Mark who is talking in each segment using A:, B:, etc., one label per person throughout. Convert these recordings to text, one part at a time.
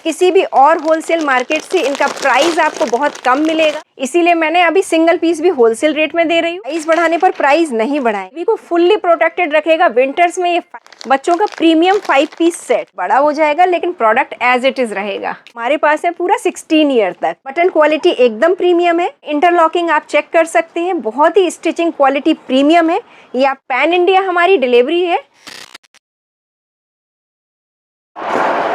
A: किसी भी और होलसेल मार्केट से इनका प्राइस आपको बहुत कम मिलेगा, इसीलिए मैंने अभी सिंगल पीस भी होलसेल रेट में दे रही हूँ। प्राइस बढ़ाने पर प्राइस नहीं बढ़ाए, बेबी को फुल्ली प्रोटेक्टेड रखेगा। विंटर्स में ये बच्चों का प्रीमियम 5 पीस सेट बड़ा हो जाएगा, लेकिन प्रोडक्ट एज इट इज रहेगा। हमारे पास है पूरा 16 ईयर तक। बटन क्वालिटी एकदम प्रीमियम है। इंटरलॉकिंग आप चेक कर सकते हैं, बहुत ही स्टिचिंग क्वालिटी प्रीमियम है। ये आप पैन इंडिया हमारी डिलीवरी है।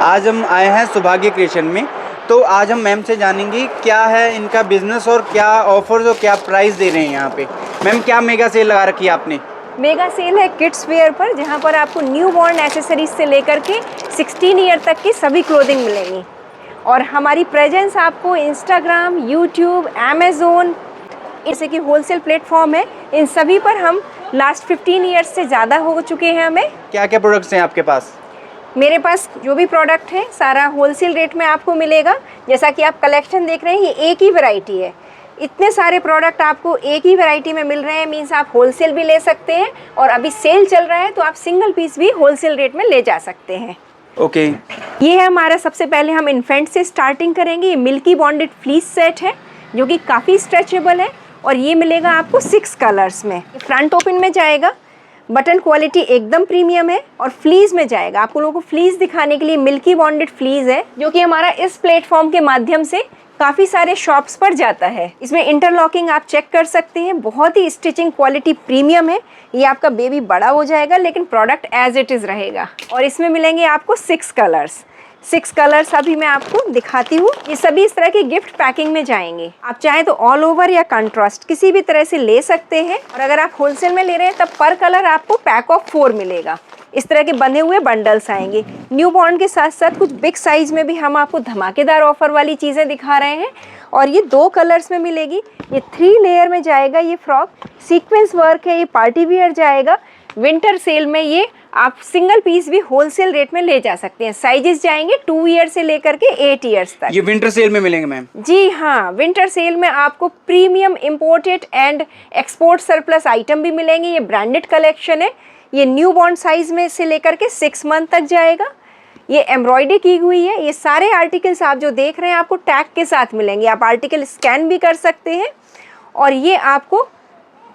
B: आज हम आए हैं सौभाग्य क्रिएशन में, तो आज हम मैम से जानेंगे क्या है इनका बिजनेस और क्या ऑफर्स और क्या प्राइस दे रहे हैं यहाँ पे। मैम क्या मेगा सेल लगा रखी है आपने?
A: मेगा सेल है किड्स वेयर पर, जहाँ पर आपको न्यू बॉर्न एसेसरीज से लेकर के 16 ईयर तक की सभी क्लोथिंग मिलेंगी। और हमारी प्रेजेंस आपको इंस्टाग्राम, यूट्यूब, अमेज़ोन जैसे कि होलसेल प्लेटफॉर्म है, इन सभी पर हम लास्ट 15 ईयर्स से ज़्यादा हो चुके हैं। हमें
B: क्या क्या प्रोडक्ट्स हैं आपके पास?
A: मेरे पास जो भी प्रोडक्ट है सारा होलसेल रेट में आपको मिलेगा। जैसा कि आप कलेक्शन देख रहे हैं, ये एक ही वैरायटी है। इतने सारे प्रोडक्ट आपको एक ही वैरायटी में मिल रहे हैं, मीन्स आप होलसेल भी ले सकते हैं, और अभी सेल चल रहा है तो आप सिंगल पीस भी होलसेल रेट में ले जा सकते हैं।
B: ओके।
A: ये है हमारा, सबसे पहले हम इन्फेंट से स्टार्टिंग करेंगे। ये मिल्की बॉन्डेड फ्लीस सेट है जो कि काफ़ी स्ट्रेचेबल है, और ये मिलेगा आपको 6 कलर्स में। फ्रंट ओपन में जाएगा, बटन क्वालिटी एकदम प्रीमियम है, और फ्लीज में जाएगा। आपको लोगों को फ्लीज दिखाने के लिए मिल्की बॉन्डेड फ्लीज है, जो कि हमारा इस प्लेटफॉर्म के माध्यम से काफ़ी सारे शॉप्स पर जाता है। इसमें इंटरलॉकिंग आप चेक कर सकते हैं, बहुत ही स्टिचिंग क्वालिटी प्रीमियम है। ये आपका बेबी बड़ा हो जाएगा, लेकिन प्रोडक्ट एज इट इज़ रहेगा। और इसमें मिलेंगे आपको 6 कलर्स। 6 कलर्स अभी मैं आपको दिखाती हूँ। ये सभी इस तरह की गिफ्ट पैकिंग में जाएंगे। आप चाहें तो ऑल ओवर या कंट्रास्ट किसी भी तरह से ले सकते हैं, और अगर आप होलसेल में ले रहे हैं तब पर कलर आपको पैक ऑफ 4 मिलेगा। इस तरह के बंधे हुए बंडल्स आएंगे। न्यू बॉर्न के साथ साथ कुछ बिग साइज में भी हम आपको धमाकेदार ऑफर वाली चीज़ें दिखा रहे हैं, और ये 2 कलर्स में मिलेगी। ये 3 लेयर में जाएगा। ये फ्रॉक सीक्वेंस वर्क है, ये पार्टी वियर जाएगा। विंटर सेल में ये आप सिंगल पीस भी होलसेल रेट में ले जा सकते हैं। साइजेस जाएंगे 2 ईयर से लेकर के 8 ईयर्स तक।
B: ये विंटर सेल में मिलेंगे मैम?
A: जी हाँ, विंटर सेल में आपको premium imported and export surplus item भी मिलेंगे। ये ब्रांडेड कलेक्शन है। ये न्यू बॉर्न साइज में से लेकर के 6 मंथ तक जाएगा। ये एम्ब्रॉयडरी की हुई है। ये सारे आर्टिकल्स आप जो देख रहे हैं आपको टैग के साथ मिलेंगे। आप आर्टिकल स्कैन भी कर सकते हैं। और ये आपको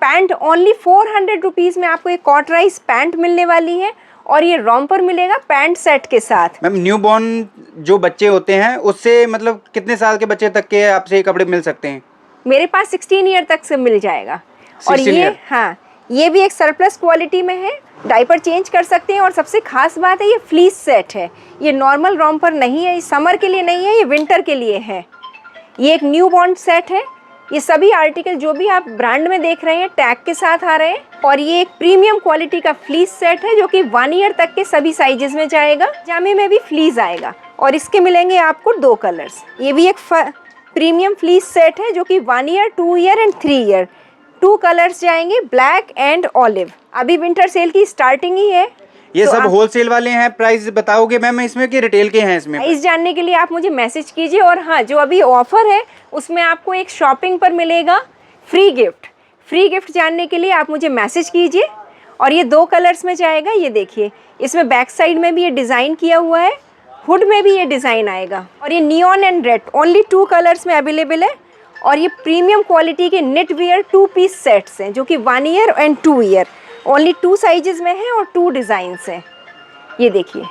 A: पैंट ओनली 400 रुपीज़ में आपको एक कॉटराइज पैंट मिलने वाली है, और ये रॉम्पर मिलेगा पैंट सेट के साथ।
B: मैम न्यू बॉर्न जो बच्चे होते हैं उससे मतलब कितने साल के बच्चे तक के आपसे कपड़े मिल सकते हैं?
A: मेरे पास 16 ईयर तक से मिल जाएगा। और ये हाँ, ये भी एक सरप्लस क्वालिटी में है। डायपर चेंज कर सकते हैं, और सबसे खास बात है ये फ्लीस सेट है। ये नॉर्मल रॉम्पर नहीं है, ये समर के लिए नहीं है, ये विंटर के लिए है। ये एक न्यू बॉर्न सेट है। ये सभी आर्टिकल जो भी आप ब्रांड में देख रहे हैं टैग के साथ आ रहे हैं, और ये एक प्रीमियम क्वालिटी का फ्लीस सेट है जो कि 1 ईयर तक के सभी साइजेस में जाएगा। जामे में भी फ्लीस आएगा, और इसके मिलेंगे आपको 2 कलर्स। ये भी एक प्रीमियम फ्लीस सेट है जो कि 1 year, 2 year and 3 year 2 colours जाएंगे, ब्लैक एंड ऑलिव। अभी विंटर सेल की स्टार्टिंग ही है।
B: ये तो सब होलसेल वाले हैं। प्राइस बताओगे मैम इसमें कि रिटेल के हैं इसमें?
A: प्राइस जानने के लिए आप मुझे मैसेज कीजिए। और हाँ, जो अभी ऑफर है उसमें आपको एक शॉपिंग पर मिलेगा फ्री गिफ्ट। फ्री गिफ्ट जानने के लिए आप मुझे मैसेज कीजिए। और ये 2 कलर्स में जाएगा। ये देखिए, इसमें बैक साइड में भी ये डिज़ाइन किया हुआ है, हुड में भी ये डिज़ाइन आएगा। और ये neon and red only 2 colours में अवेलेबल है। और ये प्रीमियम क्वालिटी के नेट वेयर 2 पीस सेट्स हैं जो कि 1 year and 2 year only 2 sizes में है, और 2 डिज़ाइंस हैं। ये देखिए,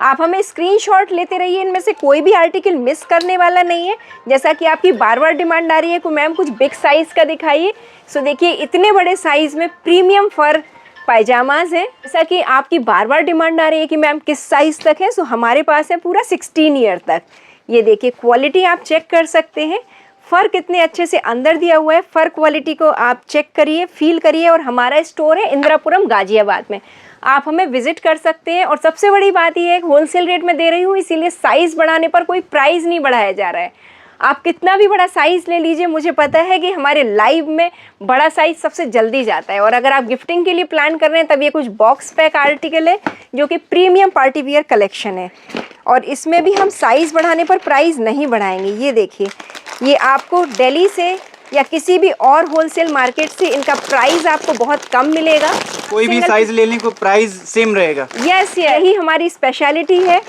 A: आप हमें स्क्रीनशॉट लेते रहिए, इनमें से कोई भी आर्टिकल मिस करने वाला नहीं है। जैसा कि आपकी बार बार डिमांड आ रही है कि मैम कुछ बिग साइज़ का दिखाइए, सो देखिए इतने बड़े साइज़ में प्रीमियम फर पायजामाज हैं। जैसा कि आपकी बार बार डिमांड आ रही है कि मैम किस साइज़ तक है, सो हमारे पास है पूरा 16 ईयर तक। ये देखिए, क्वालिटी आप चेक कर सकते हैं। फ़र कितने अच्छे से अंदर दिया हुआ है। फ़र क्वालिटी को आप चेक करिए, फील करिए। और हमारा स्टोर है इंदिरापुरम गाजियाबाद में, आप हमें विजिट कर सकते हैं। और सबसे बड़ी बात यह है कि होलसेल रेट में दे रही हूँ, इसीलिए साइज़ बढ़ाने पर कोई प्राइस नहीं बढ़ाया जा रहा है। आप कितना भी बड़ा साइज़ ले लीजिए, मुझे पता है कि हमारे लाइव में बड़ा साइज़ सबसे जल्दी जाता है। और अगर आप गिफ्टिंग के लिए प्लान कर रहे हैं तब ये कुछ बॉक्स पैक आर्टिकल है जो कि प्रीमियम पार्टी वियर कलेक्शन है। और इसमें भी हम साइज़ बढ़ाने पर प्राइस नहीं बढ़ाएंगे। ये देखिए, ये आपको दिल्ली से या किसी भी और होलसेल मार्केट से इनका प्राइस आपको बहुत कम मिलेगा।
B: कोई भी साइज लेने को प्राइस सेम रहेगा।
A: यस, यही हमारी स्पेशलिटी है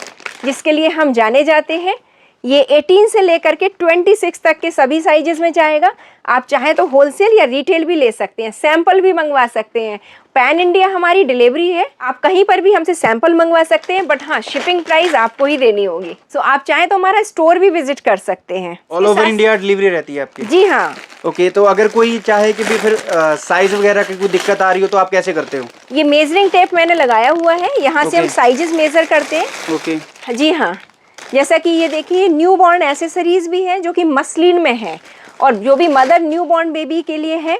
A: जिसके लिए हम जाने जाते हैं। ये 18 से लेकर के 26 तक के सभी साइजेस में जाएगा। आप चाहें तो होलसेल या रिटेल भी ले सकते हैं, सैंपल भी मंगवा सकते हैं। पैन इंडिया हमारी डिलीवरी है, आप कहीं पर भी हमसे सैंपल मंगवा सकते हैं, बट हाँ शिपिंग प्राइस आपको ही देनी होगी। सो आप चाहें तो हमारा स्टोर भी विजिट कर सकते हैं।
B: ऑल ओवर इंडिया डिलीवरी रहती है आपकी?
A: जी हाँ।
B: ओके, तो अगर कोई चाहे कि भी फिर साइज वगैरह की कोई दिक्कत आ रही हो तो आप कैसे करते हो?
A: ये मेजरिंग टेप मैंने लगाया हुआ है, यहाँ से हम साइजेस मेजर करते हैं।
B: ओके
A: जी हाँ, जैसा कि ये देखिए न्यू बॉर्न एसेसरीज भी है जो कि मसलिन में है, और जो भी मदर न्यू बॉर्न बेबी के लिए है,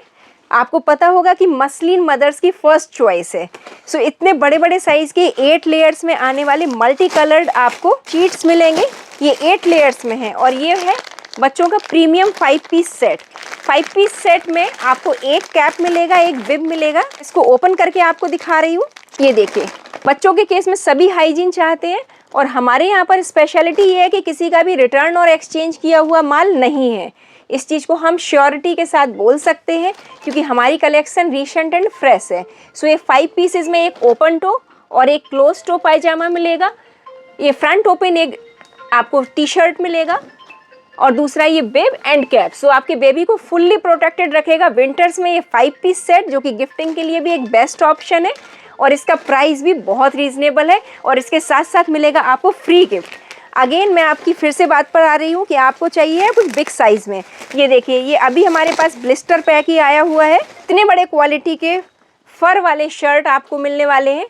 A: आपको पता होगा कि मसलिन मदर्स की फर्स्ट चॉइस है। सो इतने बड़े बड़े साइज के 8 लेयर्स में आने वाले मल्टी कलर्ड आपको शीट्स मिलेंगे। ये 8 लेयर्स में है, और ये है बच्चों का premium 5 piece set. 5 piece set में आपको एक कैप मिलेगा, एक बिब मिलेगा। इसको ओपन करके आपको दिखा रही हूँ। ये देखिए, बच्चों के केस में सभी हाइजीन चाहते हैं, और हमारे यहाँ पर स्पेशलिटी ये है कि किसी का भी रिटर्न और एक्सचेंज किया हुआ माल नहीं है। इस चीज़ को हम श्योरिटी के साथ बोल सकते हैं, क्योंकि हमारी कलेक्शन रिसेंट एंड फ्रेश है। सो ये 5 पीसेज में एक ओपन टो और एक क्लोज टो पायजामा मिलेगा। ये फ्रंट ओपन एक आपको टी शर्ट मिलेगा, और दूसरा ये बेब एंड कैप। सो आपके बेबी को फुल्ली प्रोटेक्टेड रखेगा विंटर्स में। ये 5 पीस सेट जो कि गिफ्टिंग के लिए भी एक बेस्ट ऑप्शन है, और इसका प्राइस भी बहुत रीजनेबल है, और इसके साथ साथ मिलेगा आपको फ्री गिफ्ट। अगेन मैं आपकी फिर से बात पर आ रही हूँ कि आपको चाहिए कुछ बिग साइज़ में। ये देखिए, ये अभी हमारे पास ब्लिस्टर पैक ही आया हुआ है। इतने बड़े क्वालिटी के फर वाले शर्ट आपको मिलने वाले हैं।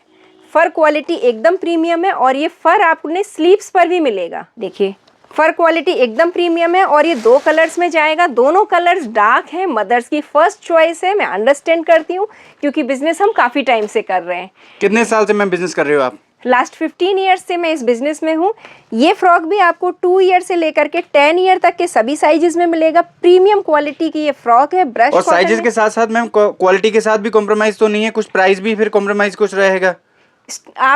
A: फर क्वालिटी एकदम प्रीमियम है, और ये फर आपने स्लीव्स पर भी मिलेगा। देखिए, फर क्वालिटी एकदम प्रीमियम है, और ये 2 कलर्स में जाएगा। दोनों कलर्स डार्क हैं, मदर्स की फर्स्ट चॉइस है। मैं अंडरस्टैंड करती हूँ, क्योंकि बिजनेस हम काफ़ी टाइम से कर रहे हैं।
B: कितने साल से मैम बिजनेस कर रहे हो आप?
A: लास्ट 15 ईयर्स से मैं इस बिजनेस में हूँ। ये फ्रॉक भी आपको 2 ईयर से लेकर के 10 ईयर तक के सभी साइजेस में मिलेगा। प्रीमियम क्वालिटी की ये फ्रॉक है, ब्रश
B: और साइजेस के साथ साथ मैम क्वालिटी के साथ भी कॉम्प्रोमाइज तो नहीं है? कुछ प्राइस भी फिर कॉम्प्रोमाइज कुछ रहेगा?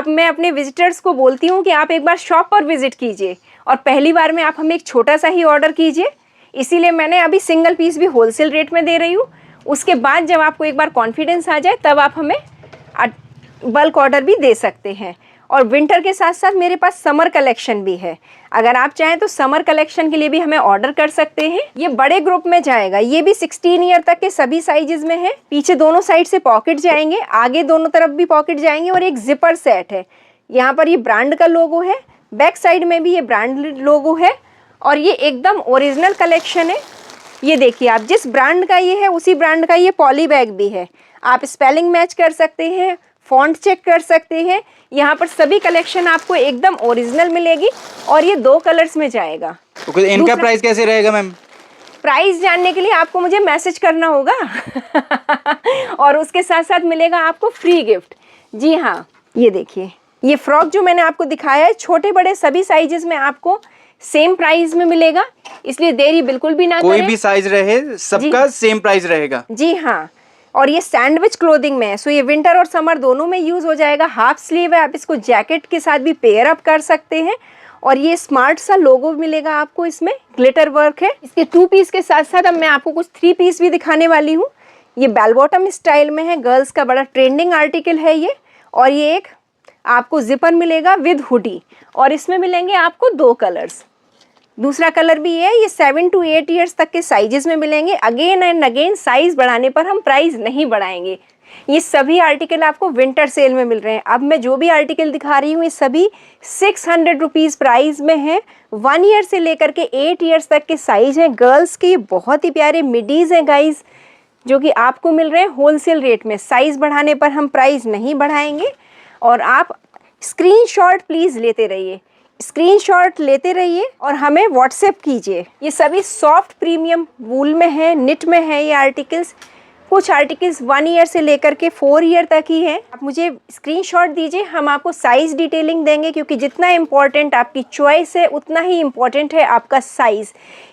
A: मैं अपने विजिटर्स को बोलती हूँ कि आप एक बार शॉप पर विजिट कीजिए, और पहली बार में आप हमें एक छोटा सा ही ऑर्डर कीजिए। इसीलिए मैंने अभी सिंगल पीस भी होलसेल रेट में दे रही हूँ। उसके बाद जब आपको एक बार कॉन्फिडेंस आ जाए, तब आप हमें बल्क ऑर्डर भी दे सकते हैं। और विंटर के साथ साथ मेरे पास समर कलेक्शन भी है। अगर आप चाहें तो समर कलेक्शन के लिए भी हमें ऑर्डर कर सकते हैं। ये बड़े ग्रुप में जाएगा। ये भी 16 ईयर तक के सभी साइजेस में है। पीछे दोनों साइड से पॉकेट जाएंगे, आगे दोनों तरफ भी पॉकेट जाएंगे, और एक जिपर सेट है। यहाँ पर ये ब्रांड का लोगो है, बैक साइड में भी ये ब्रांड लोगो है, और ये एकदम ओरिजिनल कलेक्शन है। ये देखिए, आप जिस ब्रांड का ये है उसी ब्रांड का ये पॉली बैग भी है। आप स्पेलिंग मैच कर सकते हैं, फॉन्ट चेक कर सकते हैं। यहाँ पर सभी कलेक्शन आपको एकदम ओरिजिनल मिलेगी, और ये 2 कलर्स में जाएगा।
B: तो इनका प्राइस कैसे रहेगा मैम?
A: प्राइस जानने के लिए आपको मुझे मैसेज करना होगा और उसके साथ साथ मिलेगा आपको फ्री गिफ्ट। जी हाँ, ये देखिए, ये फ्रॉक जो मैंने आपको दिखाया है, छोटे बड़े सभी साइजेस में आपको सेम प्राइस में मिलेगा, इसलिए देरी बिल्कुल भी ना करें।
B: कोई भी साइज रहे, सबका सेम प्राइस रहेगा।
A: जी हाँ, और ये सैंडविच क्लोथिंग में है। सो ये विंटर और समर दोनों में यूज हो जाएगा। हाफ स्लीव है, आप इसको जैकेट के साथ भी पेयर अप कर सकते हैं। और ये स्मार्ट सा लोगो मिलेगा आपको, इसमें ग्लिटर वर्क है। इसके 2 पीस के साथ साथ अब मैं आपको कुछ 3 पीस भी दिखाने वाली हूँ। ये बेल बॉटम स्टाइल में है, गर्ल्स का बड़ा ट्रेंडिंग आर्टिकल है ये। और ये एक आपको जिपर मिलेगा विद हुडी, और इसमें मिलेंगे आपको 2 कलर्स। दूसरा कलर भी है। ये 7 to 8 ईयर्स तक के साइजेस में मिलेंगे। अगेन एंड अगेन साइज बढ़ाने पर हम प्राइस नहीं बढ़ाएंगे। ये सभी आर्टिकल आपको विंटर सेल में मिल रहे हैं। अब मैं जो भी आर्टिकल दिखा रही हूँ ये सभी 600 रुपीज़ प्राइस में है। 1 ईयर से लेकर के 8 ईयर्स तक के साइज हैं। गर्ल्स के बहुत ही प्यारे मिडीज़ हैं गाइज, जो कि आपको मिल रहे हैं होलसेल रेट में। साइज़ बढ़ाने पर हम प्राइस नहीं बढ़ाएंगे। और आप स्क्रीनशॉट प्लीज़ लेते रहिए, स्क्रीनशॉट लेते रहिए और हमें व्हाट्सएप कीजिए। ये सभी सॉफ्ट प्रीमियम वूल में है, निट में है ये आर्टिकल्स। कुछ आर्टिकल्स 1 ईयर से लेकर के 4 ईयर तक ही हैं। आप मुझे स्क्रीनशॉट दीजिए, हम आपको साइज़ डिटेलिंग देंगे, क्योंकि जितना इम्पॉर्टेंट आपकी चॉइस है उतना ही इम्पॉर्टेंट है आपका साइज़।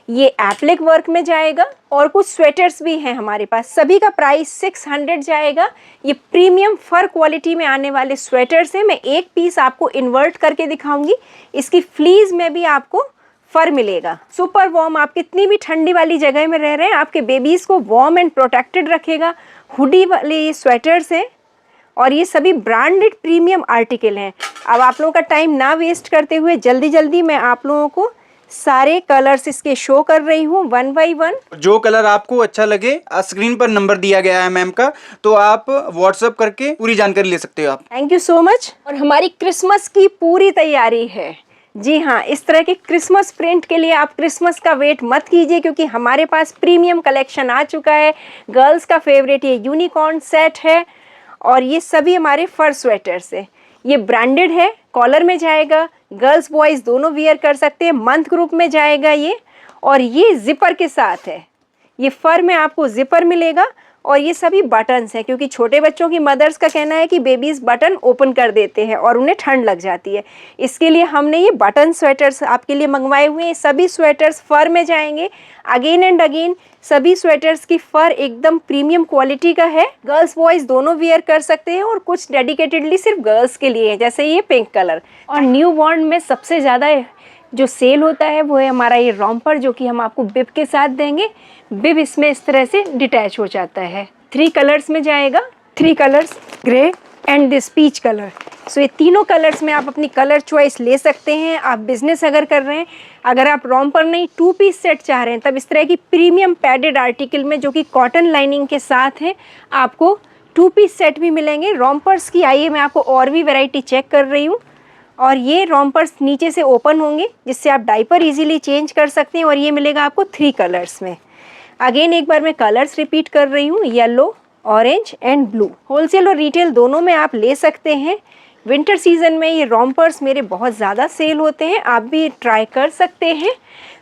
A: ये एप्लिक वर्क में जाएगा और कुछ स्वेटर्स भी हैं हमारे पास। सभी का प्राइस 600 जाएगा। ये प्रीमियम फर क्वालिटी में आने वाले स्वेटर्स हैं। मैं एक पीस आपको इन्वर्ट करके दिखाऊंगी। इसकी फ्लीज में भी आपको फर मिलेगा। सुपर वार्म, आप कितनी भी ठंडी वाली जगह में रह रहे हैं, आपके बेबीज़ को वार्म एंड प्रोटेक्टेड रखेगा। हुडी वाले ये स्वेटर्स हैं और ये सभी ब्रांडेड प्रीमियम आर्टिकल हैं। अब आप लोगों का टाइम ना वेस्ट करते हुए जल्दी जल्दी मैं आप लोगों को सारे कलर्स इसके शो कर रही हूँ 1 बाय 1।
B: जो कलर आपको अच्छा लगे स्क्रीन पर नंबर दिया गया है मैम का, तो आप व्हाट्सएप करके पूरी जानकारी ले सकते हो आप।
A: Thank you so much. और हमारी क्रिसमस की पूरी तैयारी है। जी हाँ, इस तरह के क्रिसमस प्रिंट के लिए आप क्रिसमस का वेट मत कीजिए, क्योंकि हमारे पास प्रीमियम कलेक्शन आ चुका है। गर्ल्स का फेवरेट ये यूनिकॉर्न सेट है और ये सभी हमारे फर स्वेटर्स है। ये ब्रांडेड है, कॉलर में जाएगा, गर्ल्स बॉयज़ दोनों वियर कर सकते हैं, मंथ ग्रुप में जाएगा ये। और ये जिपर के साथ है, ये फर में आपको जिपर मिलेगा और ये सभी बटन्स हैं, क्योंकि छोटे बच्चों की मदर्स का कहना है कि बेबीज़ बटन ओपन कर देते हैं और उन्हें ठंड लग जाती है। इसके लिए हमने ये बटन स्वेटर्स आपके लिए मंगवाए हुए हैं। सभी स्वेटर्स फर में जाएंगे। अगेन एंड अगेन सभी स्वेटर्स की फर एकदम प्रीमियम क्वालिटी का है। गर्ल्स बॉयज़ दोनों वियर कर सकते हैं और कुछ डेडिकेटेडली सिर्फ गर्ल्स के लिए है, जैसे ये पिंक कलर। और न्यू बॉर्न में सबसे ज़्यादा जो सेल होता है वो है हमारा ये रॉम्पर, जो कि हम आपको बिब के साथ देंगे। बिब इसमें इस तरह से डिटैच हो जाता है। 3 कलर्स में जाएगा, 3 colours, grey and this peach colour. So ये तीनों कलर्स में आप अपनी कलर चॉइस ले सकते हैं। आप बिजनेस अगर कर रहे हैं, अगर आप रॉम्पर नहीं 2 पीस सेट चाह रहे हैं, तब इस तरह की प्रीमियम पैडेड आर्टिकल में जो कि कॉटन लाइनिंग के साथ है, आपको 2 पीस सेट भी मिलेंगे रॉम्पर्स की। आइए मैं आपको और भी वैरायटी चेक कर रही हूँ। और ये रॉम्पर्स नीचे से ओपन होंगे, जिससे आप डाइपर इजीली चेंज कर सकते हैं। और ये मिलेगा आपको 3 कलर्स में। अगेन एक बार मैं कलर्स रिपीट कर रही हूँ, yellow, orange and blue. Wholesale और रिटेल दोनों में आप ले सकते हैं। विंटर सीजन में ये रॉम्पर्स मेरे बहुत ज़्यादा सेल होते हैं, आप भी ट्राई कर सकते हैं।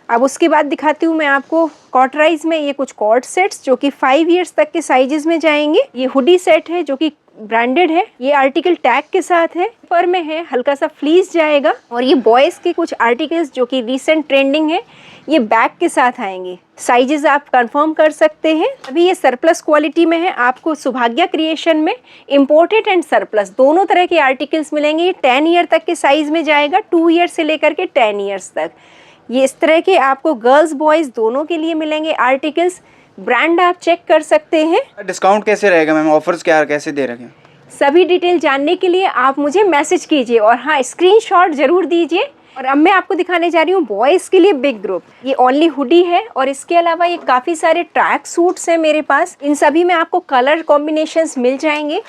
A: अब उसके बाद दिखाती हूँ मैं आपको कॉटराइज में ये कुछ कॉर्ड सेट्स, जो कि 5 ईयर्स तक के साइजेस में जाएंगे। ये हुडी सेट है जो कि ब्रांडेड है। ये आर्टिकल टैग के साथ है, पर में है, हल्का सा फ्लीस जाएगा। और ये बॉयज़ के कुछ आर्टिकल्स जो कि रिसेंट ट्रेंडिंग है, ये बैग के साथ आएंगे। साइजेस आप कंफर्म कर सकते हैं। अभी ये सरप्लस क्वालिटी में है। आपको सौभाग्य क्रिएशन में इंपोर्टेड एंड सरप्लस दोनों तरह के आर्टिकल्स मिलेंगे। ये 10 ईयर तक के साइज में जाएगा, 2 ईयर से लेकर के 10 ईयर्स तक। ये इस तरह के आपको गर्ल्स बॉयज़ दोनों के लिए मिलेंगे आर्टिकल्स। ब्रांड आप चेक कर सकते हैं।
B: डिस्काउंट कैसे रहेगा मैम, ऑफर्स क्या कैसे दे रहे हैं?
A: सभी डिटेल जानने के लिए आप मुझे मैसेज कीजिए और हाँ, स्क्रीनशॉट जरूर दीजिए। और अब मैं आपको दिखाने जा रही हूँ बॉयज़ के लिए बिग ग्रुप। ये ओनली हुडी है और इसके अलावा ये काफ़ी सारे ट्रैक सूट्स हैं मेरे पास। इन सभी में आपको कलर कॉम्बिनेशंस मिल जाएंगे।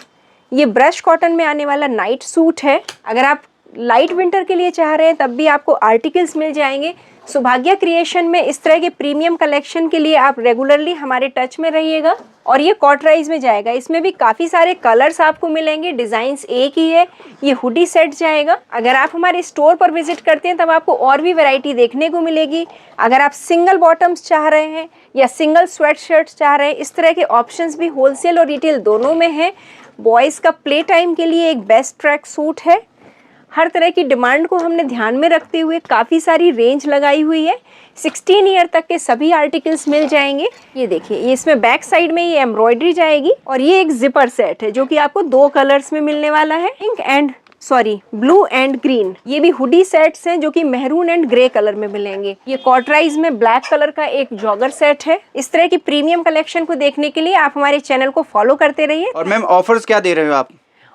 A: ये ब्रश कॉटन में आने वाला नाइट सूट है। अगर आप लाइट विंटर के लिए चाह रहे हैं तब भी आपको आर्टिकल्स मिल जाएंगे। सौभाग्य क्रिएशन में इस तरह के प्रीमियम कलेक्शन के लिए आप रेगुलरली हमारे टच में रहिएगा। और ये कॉटराइज में जाएगा, इसमें भी काफ़ी सारे कलर्स आपको मिलेंगे, डिज़ाइंस एक ही है। ये हुडी सेट जाएगा। अगर आप हमारे स्टोर पर विजिट करते हैं तब आपको और भी वैरायटी देखने को मिलेगी। अगर आप सिंगल बॉटम्स चाह रहे हैं या सिंगल स्वेट शर्ट्स चाह रहे हैं, इस तरह के ऑप्शंस भी होलसेल और रिटेल दोनों में है। बॉयज़ का प्ले टाइम के लिए एक बेस्ट ट्रैक सूट है। हर तरह की डिमांड को हमने ध्यान में रखते हुए काफ़ी सारी रेंज लगाई हुई है। 16 ईयर तक के सभी आर्टिकल्स मिल जाएंगे। ये देखिए, ये इसमें बैक साइड में ये एम्ब्रॉयडरी जाएगी। और ये एक जिपर सेट है जो कि आपको 2 कलर्स में मिलने वाला है, ब्लू एंड ग्रीन। ये भी हुडी सेट्स हैं जो कि मेहरून एंड ग्रे कलर में मिलेंगे। ये कॉटराइज में ब्लैक कलर का एक जॉगर सेट है। इस तरह की प्रीमियम कलेक्शन को देखने के लिए आप हमारे चैनल को फॉलो करते रहिए।
B: और मैम ऑफर्स क्या दे रहे हो आप?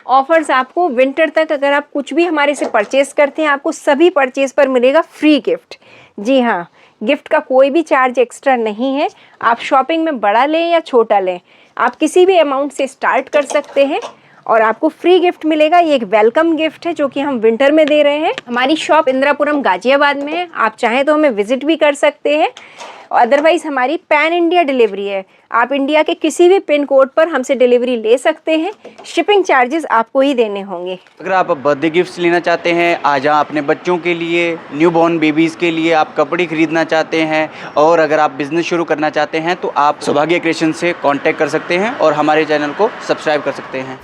A: ऑफर्स आपको विंटर तक अगर आप कुछ भी हमारे से परचेज करते हैं, आपको सभी परचेज पर मिलेगा फ्री गिफ्ट। जी हाँ, गिफ्ट का कोई भी चार्ज एक्स्ट्रा नहीं है। आप शॉपिंग में बड़ा लें या छोटा लें, आप किसी भी अमाउंट से स्टार्ट कर सकते हैं और आपको फ्री गिफ्ट मिलेगा। ये एक वेलकम गिफ्ट है जो कि हम विंटर में दे रहे हैं। हमारी शॉप इंदिरापुरम गाजियाबाद में है। आप चाहें तो हमें विजिट भी कर सकते हैं। और अदरवाइज़ हमारी पैन इंडिया डिलीवरी है। आप इंडिया के किसी भी पिन कोड पर हमसे डिलीवरी ले सकते हैं। शिपिंग चार्जेस आपको ही देने होंगे।
B: अगर आप बर्थडे गिफ्ट्स लेना चाहते हैं, आज अपने बच्चों के लिए, न्यू बॉर्न बेबीज़ के लिए आप कपड़े खरीदना चाहते हैं, और अगर आप बिज़नेस शुरू करना चाहते हैं, तो आप सौभाग्य क्रिएशन से कांटेक्ट कर सकते हैं और हमारे चैनल को सब्सक्राइब कर सकते हैं।